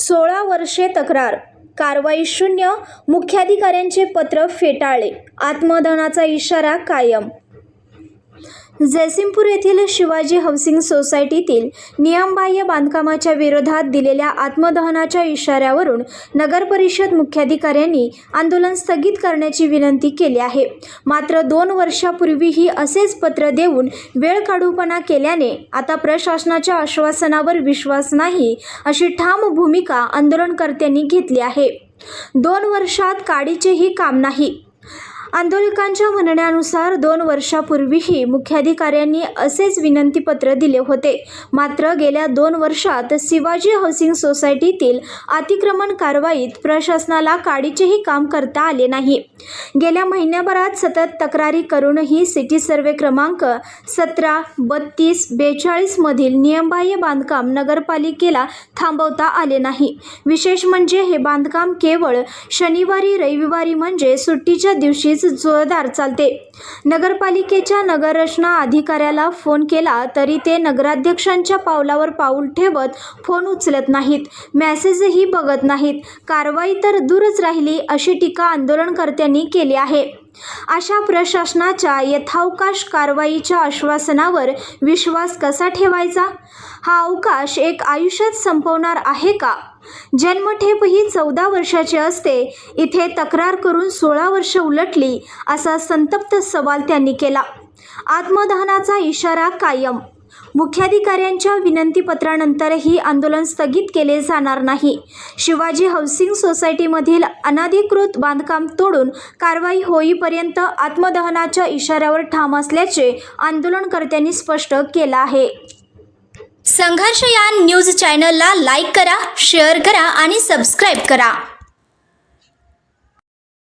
16 वर्षे तक्रार, कारवाई शून्य, मुख्याधिकाऱ्यांचे पत्र फेटाळले, आत्मदहनाचा इशारा कायम. जयसिंगपूर येथील शिवाजी हाऊसिंग सोसायटीतील नियमबाह्य बांधकामाच्या विरोधात दिलेल्या आत्मदहनाच्या इशाऱ्यावरून नगरपरिषद मुख्याधिकाऱ्यांनी आंदोलन स्थगित करण्याची विनंती केली आहे. मात्र 2 वर्षापूर्वीही असेच पत्र देऊन वेळकाढूपणा केल्याने आता प्रशासनाच्या आश्वासनावर विश्वास नाही अशी ठाम भूमिका आंदोलनकर्त्यांनी घेतली आहे. 2 वर्षात काडीचेही काम नाही. आंदोलकांच्या म्हणण्यानुसार 2 वर्षापूर्वीही मुख्याधिकाऱ्यांनी असेच विनंतीपत्र दिले होते. मात्र गेल्या 2 वर्षात शिवाजी हाऊसिंग सोसायटीतील अतिक्रमण कारवाईत प्रशासनाला काडीचेही काम करता आले नाही. गेल्या महिन्याभरात सतत तक्रारी करूनही सिटी सर्वे क्रमांक 17, 32, 42 मधील नियमबाह्य बांधकाम नगरपालिकेला थांबवता आले नाही. विशेष म्हणजे हे बांधकाम केवळ शनिवारी रविवारी म्हणजे सुट्टीच्या दिवशी जोरदार चालते. नगरपालिकेच्या नगररचना अधिकाऱ्याला फोन केला तरी ते नगराध्यक्षांच्या पावलावर पाऊल ठेवत फोन उचलत नाहीत, मेसेजही बघत नाहीत. कारवाई तर दूरच राहिली अशी टीका आंदोलनकर्त्यांनी केली आहे. अशा प्रशासनाच्या यथावकाश कारवाईच्या आश्वासनावर विश्वास कसा ठेवायचा? हा अवकाश एक आयुष्यात संपवणार आहे का? जन्मठेप ही 14 वर्षाची असते, इथे तक्रार करून 16 वर्ष उलटली असा संतप्त सवाल त्यांनी केला. आत्मदहनाचा इशारा कायम. मुख्याधिकाऱ्यांच्या विनंतीपत्रानंतरही आंदोलन स्थगित केले जाणार नाही. शिवाजी हाऊसिंग सोसायटीमधील अनधिकृत बांधकाम तोडून कारवाई होईपर्यंत आत्मदहनाच्या इशाऱ्यावर ठाम असल्याचे आंदोलनकर्त्यांनी स्पष्ट केलं आहे. संघर्ष या न्यूज चॅनलला लाईक करा, शेअर करा आणि सबस्क्राईब करा.